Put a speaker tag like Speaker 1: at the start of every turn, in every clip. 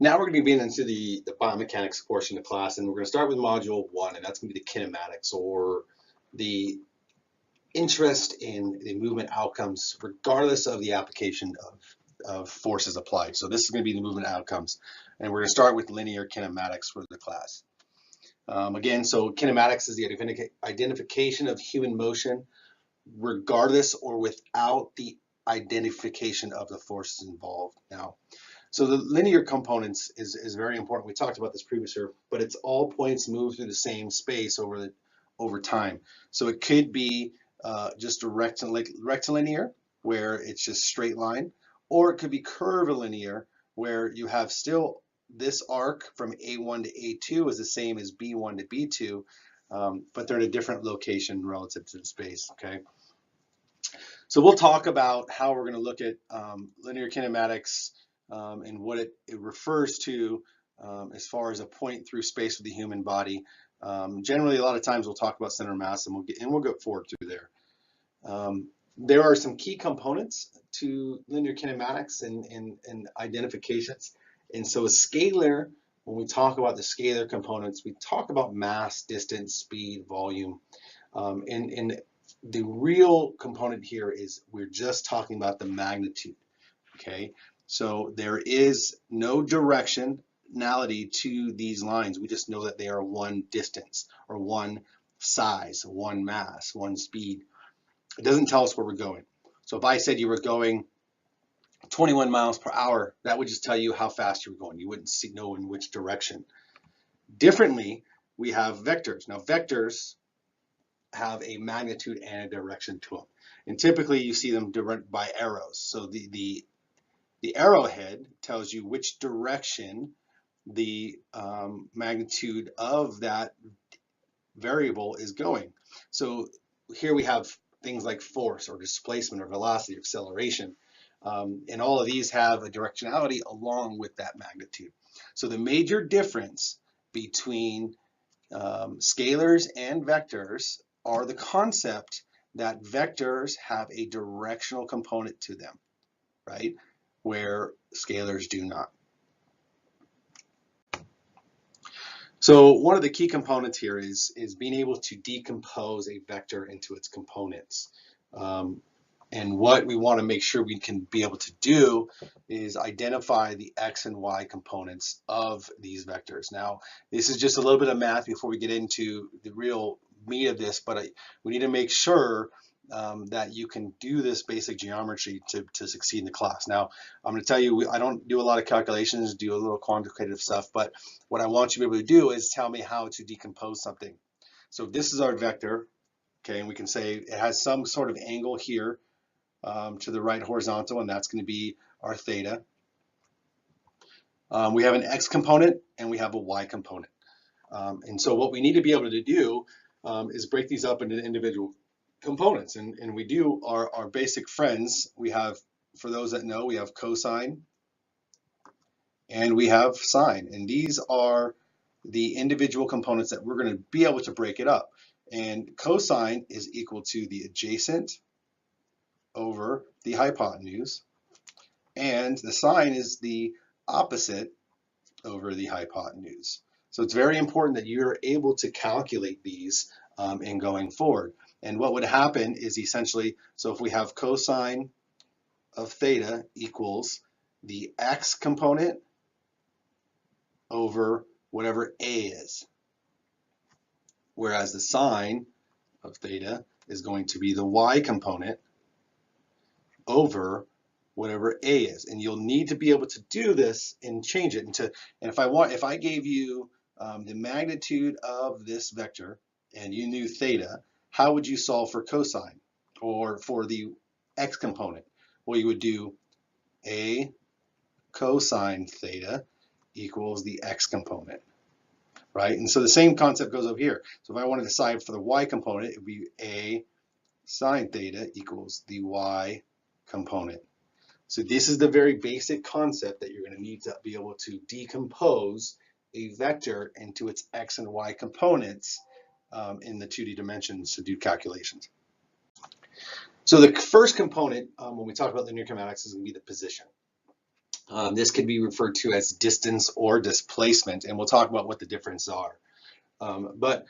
Speaker 1: Now we're going to begin into the biomechanics portion of the class, and we're going to start with module 1, and that's going to be the kinematics, or the interest in the movement outcomes regardless of the application of forces applied. So this is going to be the movement outcomes, and we're going to start with linear kinematics for the class. Again, so kinematics is the identification of human motion regardless or without the identification of the forces involved. Now, so the linear components is very important. We talked about this previously, but it's all points move through the same space over time. So it could be just a rectilinear, where it's just straight line, or it could be curvilinear, where you have still this arc from A1 to A2 is the same as B1 to B2, but they're in a different location relative to the space, okay? So we'll talk about how we're going to look at linear kinematics and what it refers to as far as a point through space with the human body. Generally, a lot of times we'll talk about center of mass, and we'll go forward through there. There are some key components to linear kinematics and identifications. And so a scalar, when we talk about the scalar components, we talk about mass, distance, speed, volume. And the real component here is we're just talking about the magnitude, okay? So there is no directionality to these lines. We just know that they are one distance or one size, one mass, one speed. It doesn't tell us where we're going. So if I said you were going 21 miles per hour, that would just tell you how fast you were going. You wouldn't know in which direction. Differently, we have vectors. Now, vectors have a magnitude and a direction to them. And typically you see them direct by arrows. So the arrowhead tells you which direction the magnitude of that variable is going. So here we have things like force or displacement or velocity or acceleration. And all of these have a directionality along with that magnitude. So the major difference between scalars and vectors are the concept that vectors have a directional component to them, right? Where scalars do not. So one of the key components here is being able to decompose a vector into its components. And what we want to make sure we can be able to do is identify the X and Y components of these vectors. Now, this is just a little bit of math before we get into the real meat of this, but we need to make sure that you can do this basic geometry to succeed in the class. Now, I'm going to tell you, I don't do a lot of calculations, do a little quantitative stuff, but what I want you to be able to do is tell me how to decompose something. So this is our vector, okay, and we can say it has some sort of angle here to the right horizontal, and that's going to be our theta. We have an X component and we have a Y component. And so what we need to be able to do is break these up into individual components. And we do our basic friends. We have, for those that know, we have cosine and we have sine. And these are the individual components that we're going to be able to break it up. And cosine is equal to the adjacent over the hypotenuse, and the sine is the opposite over the hypotenuse. So it's very important that you're able to calculate these in going forward. And what would happen is essentially, so if we have cosine of theta equals the X component over whatever A is, whereas the sine of theta is going to be the Y component over whatever A is. And you'll need to be able to do this and change it into, and if I gave you the magnitude of this vector and you knew theta, how would you solve for cosine or for the X component? Well, you would do A cosine theta equals the X component, right? And so the same concept goes over here. So if I wanted to decide for the Y component, it would be A sine theta equals the Y component. So this is the very basic concept that you're going to need to be able to decompose a vector into its X and Y components in the 2D dimensions to do calculations. So the first component when we talk about linear kinematics is going to be the position. This could be referred to as distance or displacement, and we'll talk about what the differences are. But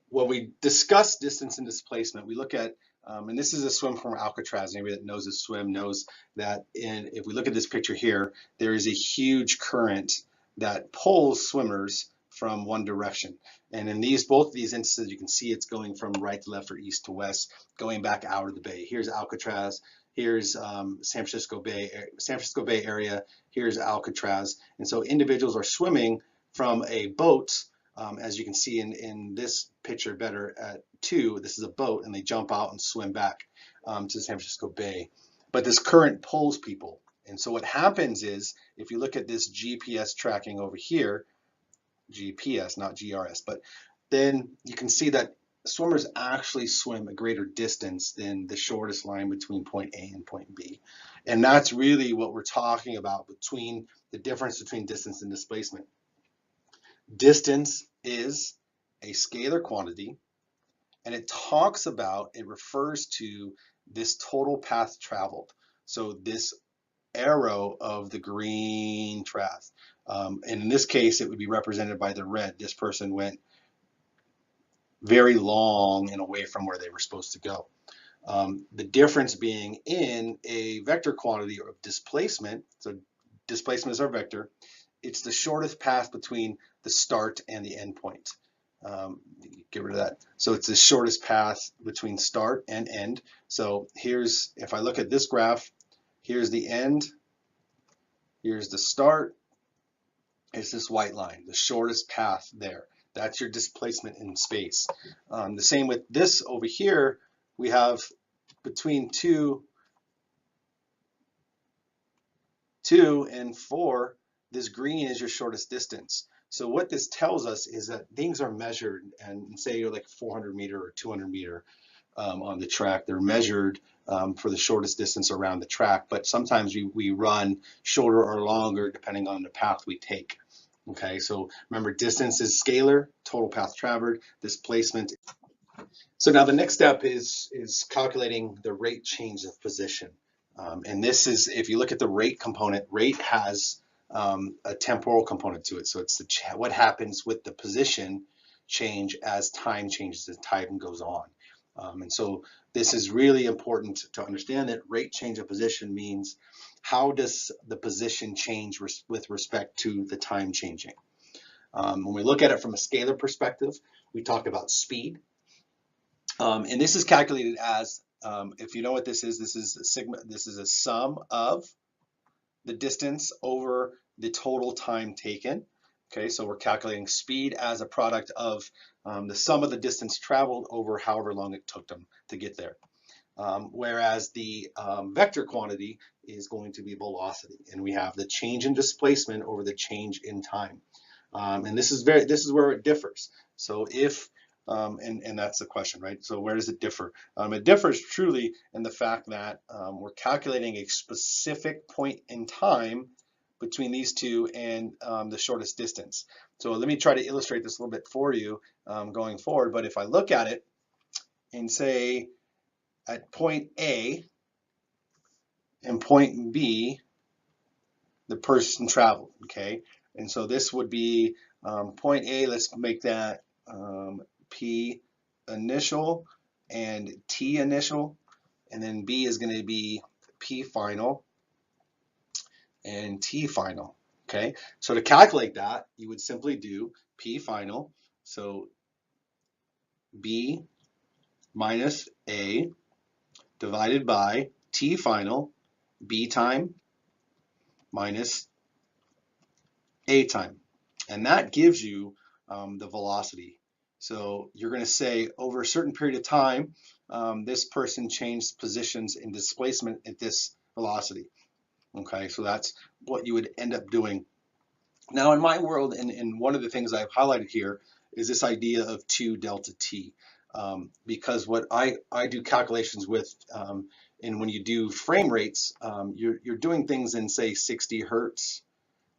Speaker 1: when we discuss distance and displacement, we look at, and this is a swim from Alcatraz. Anybody that knows a swim knows that if we look at this picture here, there is a huge current that pulls swimmers from one direction. And in both of these instances, you can see it's going from right to left or east to west, going back out of the bay. Here's Alcatraz. Here's San Francisco Bay area. Here's Alcatraz. And so individuals are swimming from a boat. As you can see in this picture better at 2, this is a boat, and they jump out and swim back to San Francisco Bay. But this current pulls people. And so what happens is, if you look at this GPS tracking over here, GPS, not GRS, but then you can see that swimmers actually swim a greater distance than the shortest line between point A and point B. And that's really what we're talking about between the difference between distance and displacement. Distance is a scalar quantity, and it refers to this total path traveled. So this arrow of the green path, and in this case, it would be represented by the red. This person went very long and away from where they were supposed to go. The difference being in a vector quantity of displacement, so displacement is our vector, it's the shortest path between the start and the end point. Get rid of that. So it's the shortest path between start and end. So if I look at this graph, here's the end, here's the start, it's this white line, the shortest path there. That's your displacement in space. The same with this over here, we have between 2 and 4, this green is your shortest distance. So what this tells us is that things are measured, and say you're like 400 meter or 200 meter on the track, they're measured for the shortest distance around the track, but sometimes we run shorter or longer depending on the path we take. Okay, so remember, distance is scalar, total path traveled, displacement. So now the next step is calculating the rate change of position. And this is, if you look at the rate component, rate has a temporal component to it. So it's what happens with the position change as time changes, as time goes on. And so this is really important to understand that rate change of position means how does the position change with respect to the time changing. When we look at it from a scalar perspective, we talk about speed. And this is calculated as, if you know what this is a sigma. This is a sum of the distance over the total time taken. Okay, so we're calculating speed as a product of the sum of the distance traveled over however long it took them to get there. Whereas the vector quantity is going to be velocity, and we have the change in displacement over the change in time. And this is where it differs. So if and that's the question, right? So where does it differ? It differs truly in the fact that we're calculating a specific point in time between these two and the shortest distance. So let me try to illustrate this a little bit for you going forward. But if I look at it and say at point A and point B, the person traveled, okay? And so this would be point A, let's make that P initial and T initial, and then B is going to be P final and T final. Okay, so to calculate that, you would simply do P final, so B minus A divided by T final, B time minus A time, and that gives you the velocity. So you're going to say over a certain period of time, this person changed positions in displacement at this velocity. Okay, so that's what you would end up doing. Now in my world, and one of the things I've highlighted here is this idea of 2 delta t, because what I do calculations with, and when you do frame rates, you're doing things in say 60 hertz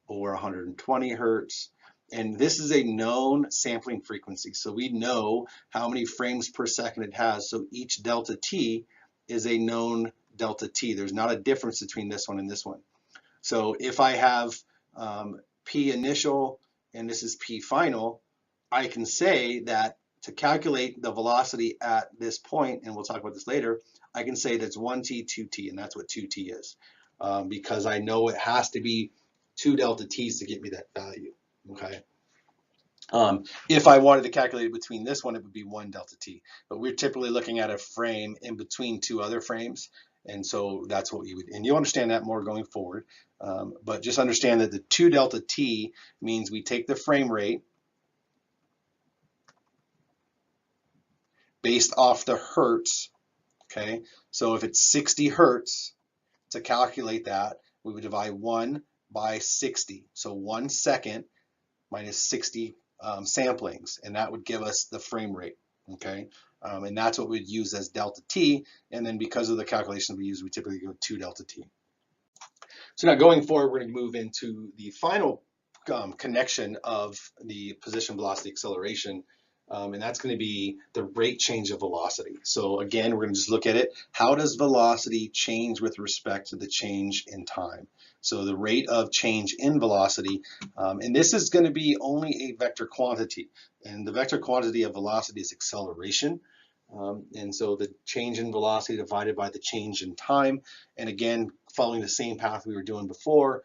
Speaker 1: or 120 hertz. And this is a known sampling frequency. So we know how many frames per second it has. So each delta t is a known delta t. There's not a difference between this one and this one. So if I have P initial and this is P final, I can say that to calculate the velocity at this point, and we'll talk about this later, I can say that's 1t, 2t, and that's what 2t is, because I know it has to be 2 delta t's to get me that value, okay? If I wanted to calculate it between this one, it would be 1 delta t, but we're typically looking at a frame in between two other frames, and so that's what you would, and you'll understand that more going forward, but just understand that the 2 delta t means we take the frame rate based off the hertz, okay? So if it's 60 hertz, to calculate that, we would divide 1 by 60. So 1 second minus 60 samplings, and that would give us the frame rate, okay? And that's what we'd use as delta t, and then because of the calculations we use, we typically go 2 delta t. So now going forward, we're going to move into the final connection of the position, velocity, acceleration, and that's going to be the rate change of velocity. So again, we're going to just look at it. How does velocity change with respect to the change in time? So the rate of change in velocity, and this is going to be only a vector quantity, and the vector quantity of velocity is acceleration. And so the change in velocity divided by the change in time, and again, following the same path we were doing before,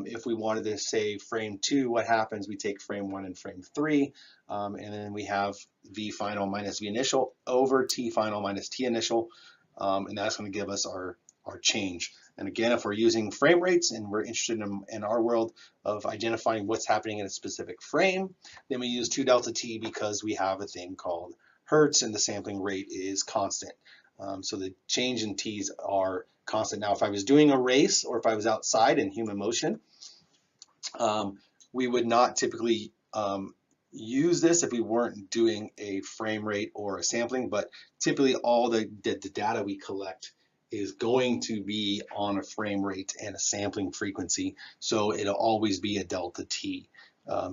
Speaker 1: if we wanted to say frame 2, what happens? We take frame 1 and frame 3, and then we have v final minus v initial over t final minus t initial, and that's going to give us our change. And again, if we're using frame rates and we're interested in our world of identifying what's happening in a specific frame, then we use 2 delta t because we have a thing called hertz and the sampling rate is constant. So the change in t's are constant. Now, if I was doing a race or if I was outside in human motion, we would not typically use this if we weren't doing a frame rate or a sampling, but typically all the data we collect is going to be on a frame rate and a sampling frequency, so it'll always be a delta t.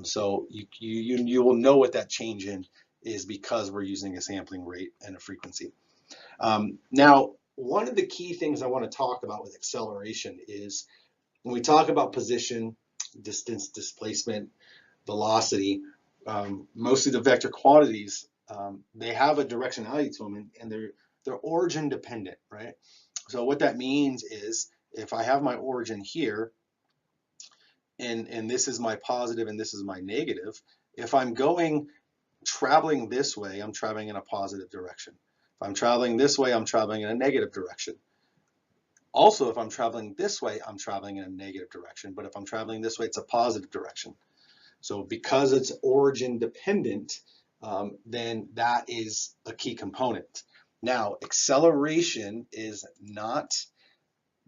Speaker 1: So you will know what that change in is because we're using a sampling rate and a frequency. Now, one of the key things I want to talk about with acceleration is when we talk about position, distance, displacement, velocity, mostly the vector quantities, they have a directionality to them, and they're origin dependent, right? So what that means is if I have my origin here, and this is my positive and this is my negative, if I'm traveling this way, I'm traveling in a positive direction. If I'm traveling this way, I'm traveling in a negative direction. Also, if I'm traveling this way, I'm traveling in a negative direction. But if I'm traveling this way, it's a positive direction. So because it's origin dependent, then that is a key component. Now, acceleration is not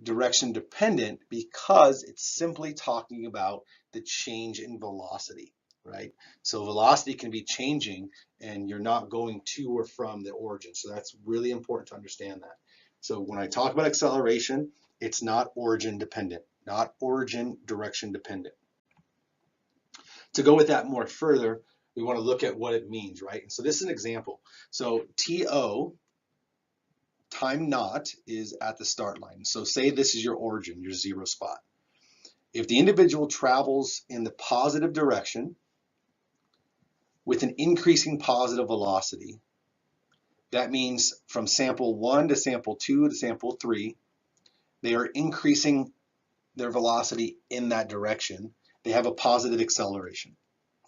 Speaker 1: direction dependent because it's simply talking about the change in velocity, right? So velocity can be changing and you're not going to or from the origin. So that's really important to understand that. So when I talk about acceleration, it's not origin dependent, not origin direction dependent. To go with that more further, we want to look at what it means, right? And so this is an example. So TO, time naught, is at the start line. So say this is your origin, your 0 spot. If the individual travels in the positive direction with an increasing positive velocity, that means from sample 1 to sample 2 to sample 3, they are increasing their velocity in that direction. They have a positive acceleration,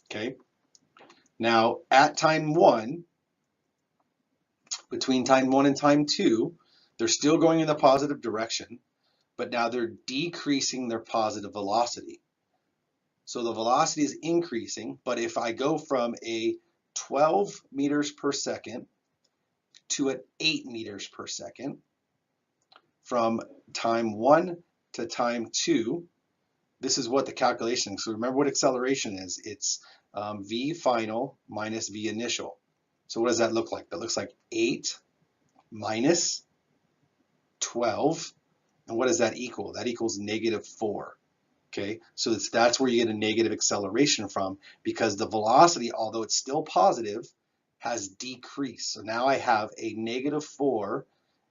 Speaker 1: okay? Now, at time 1, between time 1 and time 2, they're still going in the positive direction, but now they're decreasing their positive velocity. So the velocity is increasing, but if I go from a 12 meters per second to an 8 meters per second, from time 1 to time 2, this is what the calculation is. So remember what acceleration is. It's v final minus v initial. So what does that look like? That looks like 8 minus 12. And what does that equal? That equals -4. Okay, so that's where you get a negative acceleration from, because the velocity, although it's still positive, has decreased. So now I have a -4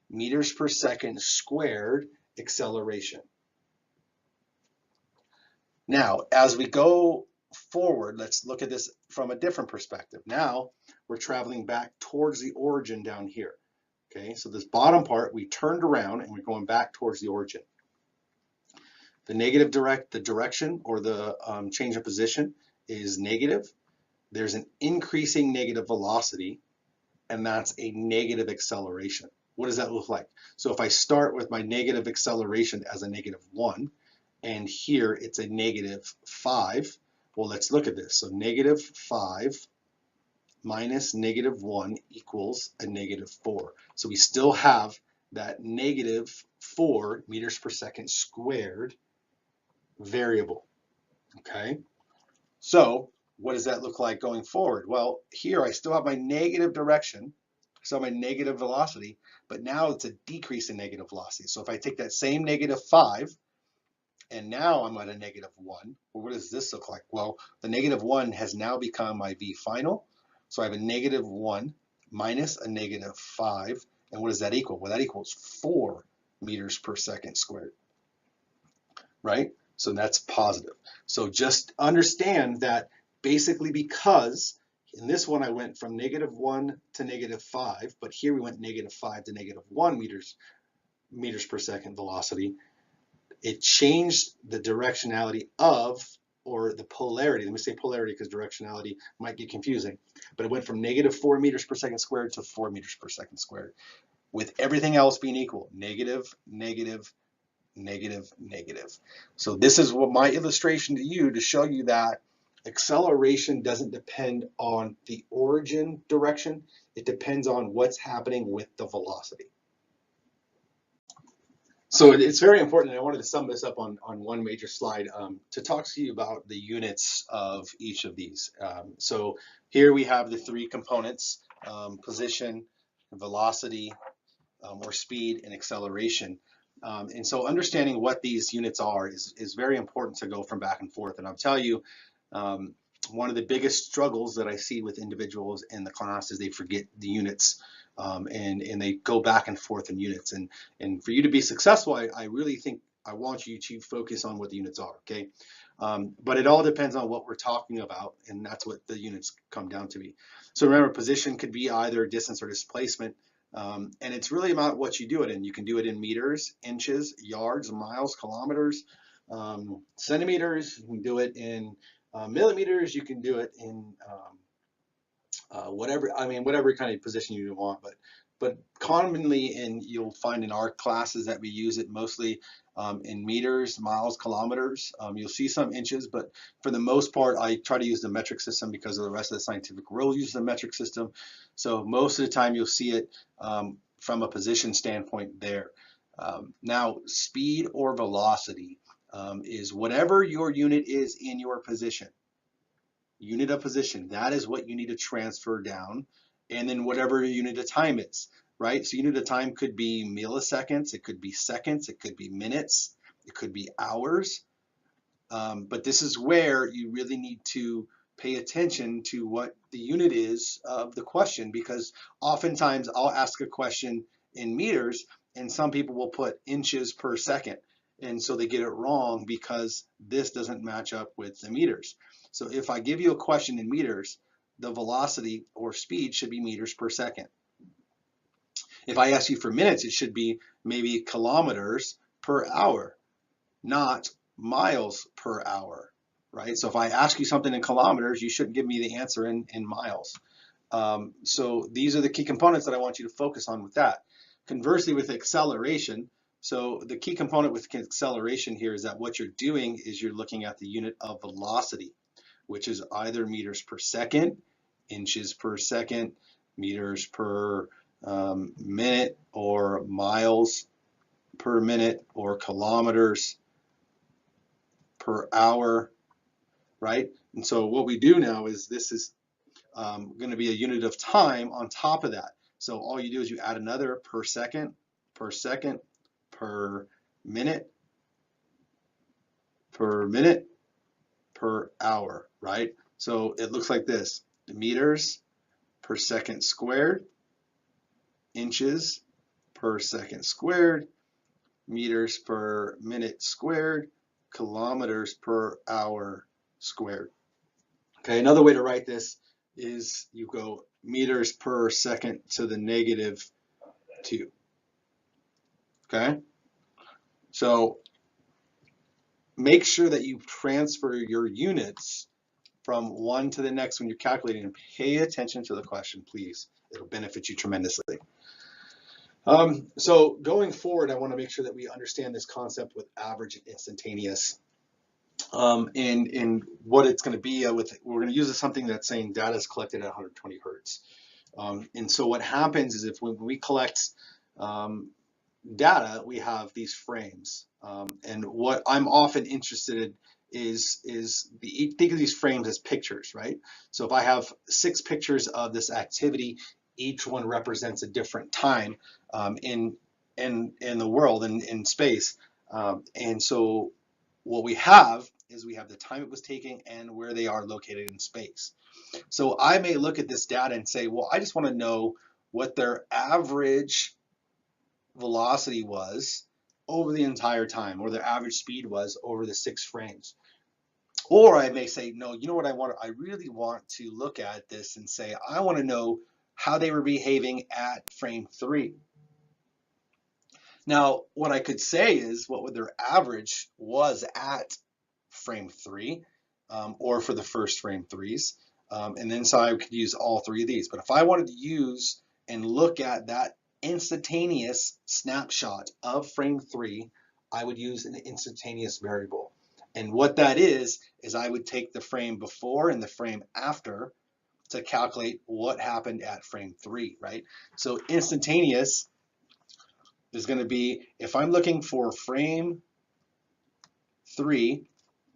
Speaker 1: meters per second squared acceleration. Now, as we go forward, let's look at this from a different perspective. Now, we're traveling back towards the origin down here. Okay, so this bottom part, we turned around and we're going back towards the origin. The direction or the change of position is negative. There's an increasing negative velocity, and that's a negative acceleration. What does that look like? So if I start with my negative acceleration as a -1, and here it's a -5, well, let's look at this. So -5 minus -1 equals a -4. So we still have that -4 meters per second squared variable, okay? So what does that look like going forward? Well, here I still have my negative direction, so my negative velocity, but now it's a decrease in negative velocity. So if I take that same -5, and now I'm at a -1, well, what does this look like? Well, the -1 has now become my V final. So I have a -1 minus a -5, and what does that equal? Well, that equals 4 meters per second squared, right? So that's positive. So just understand that basically because in this one I went from -1 to -5, but here we went -5 to -1 meters per second velocity, it changed the directionality of, or the polarity. Let me say polarity because directionality might get confusing, but it went from -4 meters per second squared to 4 meters per second squared, with everything else being equal, negative, negative, negative, negative. So this is what my illustration to you to show you that acceleration doesn't depend on the origin direction. It depends on what's happening with the velocity. So it's very important, and I wanted to sum this up on one major slide to talk to you about the units of each of these. So here we have the three components, position, velocity, or speed, and acceleration. And so understanding what these units are is very important to go from back and forth. And I'll tell you, one of the biggest struggles that I see with individuals in the class is they forget the units, and they go back and forth in units. And for you to be successful, I really think I want you to focus on what the units are, okay? But it all depends on what we're talking about, and that's what the units come down to be. So remember, position could be either distance or displacement. And it's really about what you do it in. You can do it in meters, inches, yards, miles, kilometers, centimeters. You can do it in millimeters. You can do it in whatever kind of position you want. But commonly, you'll find in our classes that we use it mostly in meters, miles, kilometers. You'll see some inches, but for the most part, I try to use the metric system because of the rest of the scientific world uses the metric system. So most of the time, you'll see it from a position standpoint there. Now, speed or velocity is whatever your unit is in your position. Unit of position, that is what you need to transfer down, and then whatever your unit of time is, right? So unit of time could be milliseconds, it could be seconds, it could be minutes, it could be hours, but this is where you really need to pay attention to what the unit is of the question, because oftentimes I'll ask a question in meters and some people will put inches per second, and so they get it wrong because this doesn't match up with the meters. So if I give you a question in meters, the velocity or speed should be meters per second. If I ask you for minutes, it should be maybe kilometers per hour, not miles per hour, right? So if I ask you something in kilometers, you shouldn't give me the answer in miles. So these are the key components that I want you to focus on with that. Conversely, with acceleration, so the key component with acceleration here is that what you're doing is you're looking at the unit of velocity, which is either meters per second, inches per second, meters per minute, or miles per minute, or kilometers per hour, right? And so what we do now is this is going to be a unit of time on top of that. So all you do is you add another per second, per second, per minute, per minute, per hour, right? So it looks like this: the meters per second squared, inches per second squared, meters per minute squared, kilometers per hour squared. Okay, another way to write this is you go meters per second to the negative 2. Okay, so make sure that you transfer your units from one to the next when you're calculating, and pay attention to the question, please. It'll benefit you tremendously. So going forward, I want to make sure that we understand this concept with average and instantaneous. And what it's going to be we're going to use something that's saying data is collected at 120 hertz. And so what happens is if when we collect data, we have these frames. And what I'm often interested in is think of these frames as pictures, right? So if I have 6 pictures of this activity, each one represents a different time in the world and in space. And so what we have is we have the time it was taking and where they are located in space. So I may look at this data and say, well, I just want to know what their average velocity was over the entire time, or their average speed was over the 6 frames. Or I may say, no, you know what I really want to look at this and say, I want to know how they were behaving at frame 3. Now, what I could say is what their average was at frame 3, or for the first frame 3s. And then so I could use all 3 of these. But if I wanted to use and look at that instantaneous snapshot of frame 3, I would use an instantaneous variable. And what that is I would take the frame before and the frame after to calculate what happened at frame 3, right? So instantaneous is going to be, if I'm looking for frame 3,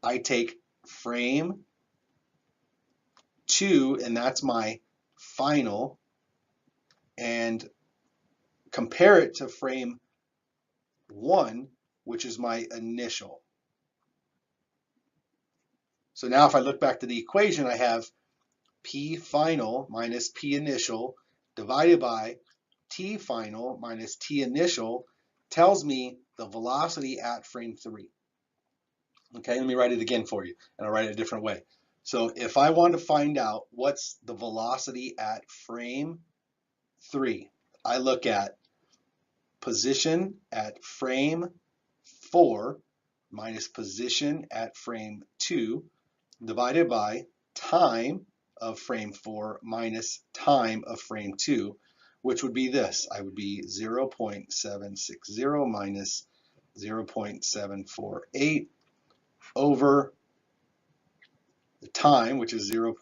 Speaker 1: I take frame 2, and that's my final, and compare it to frame 1, which is my initial. So now if I look back to the equation, I have P final minus P initial divided by T final minus T initial tells me the velocity at frame 3. Okay, let me write it again for you, and I'll write it a different way. So if I want to find out what's the velocity at frame 3, I look at position at frame 4 minus position at frame 2 divided by time of frame 4 minus time of frame 2, which would be this. I would be 0.760 minus 0.748 over the time, which is 0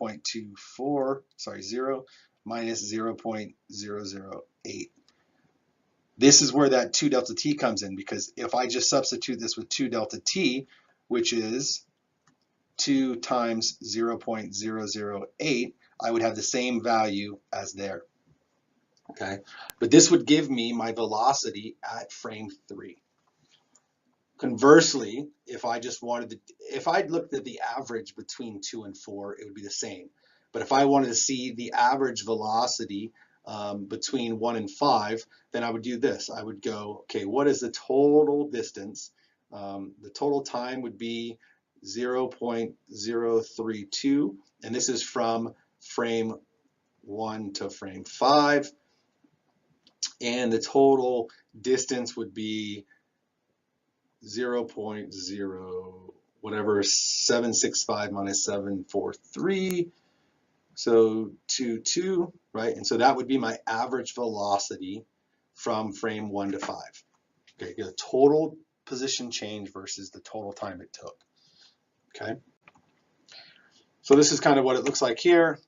Speaker 1: minus 0.008. This is where that 2 delta t comes in, because if I just substitute this with 2 delta t, which is 2 times 0.008, I would have the same value as there. Okay, but this would give me my velocity at frame 3. Conversely, if I just wanted to, if I looked at the average between 2 and 4, it would be the same. But if I wanted to see the average velocity between 1 and 5, then I would do this. I would go, okay, what is the total distance? The total time would be 0.032, and this is from frame 1 to frame 5. And the total distance would be 0.0 whatever 765 minus 743, so 22, right? And so that would be my average velocity from frame 1 to 5. Okay, the total position change versus the total time it took. Okay, so this is kind of what it looks like here.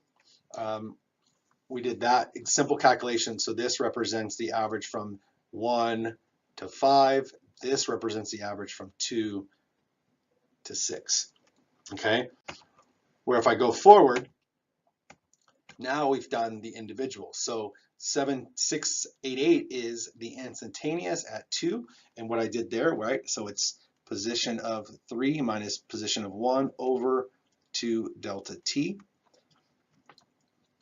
Speaker 1: We did that simple calculation. So this represents the average from 1 to 5. This represents the average from 2 to 6. Okay, where if I go forward, now we've done the individual. So 7688 is the instantaneous at 2, and what I did there, right? So it's position of 3 minus position of 1 over 2 delta t.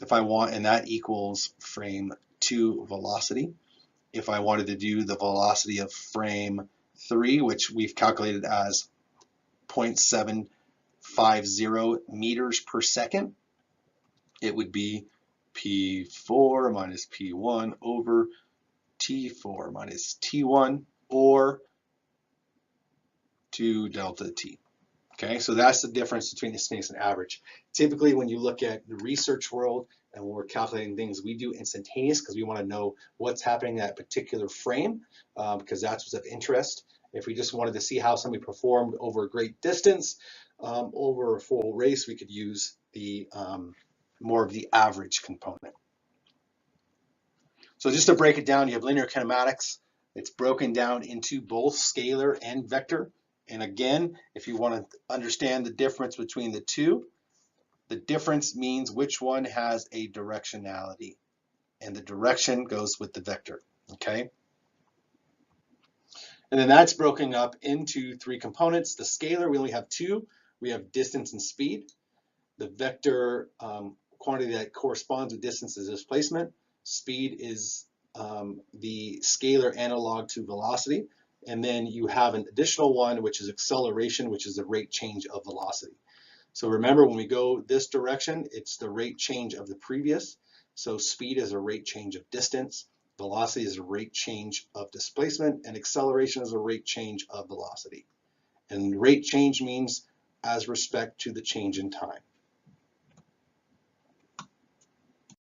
Speaker 1: If I want, and that equals frame 2 velocity. If I wanted to do the velocity of frame 3, which we've calculated as 0.750 meters per second, it would be P4 minus P1 over T4 minus T1, or 2 delta T. Okay, so that's the difference between instantaneous and average. Typically, when you look at the research world and when we're calculating things, we do instantaneous because we want to know what's happening in that particular frame, because that's what's of interest. If we just wanted to see how somebody performed over a great distance, over a full race, we could use the more of the average component. So just to break it down, you have linear kinematics. It's broken down into both scalar and vector. And again, if you want to understand the difference between the two, the difference means which one has a directionality, and the direction goes with the vector, okay? And then that's broken up into three components. The scalar, we only have two. We have distance and speed. The vector quantity that corresponds with distance is displacement. Speed is the scalar analog to velocity. And then you have an additional one, which is acceleration, which is the rate change of velocity. So remember, when we go this direction, it's the rate change of the previous. So speed is a rate change of distance, velocity is a rate change of displacement, and acceleration is a rate change of velocity. And rate change means as respect to the change in time.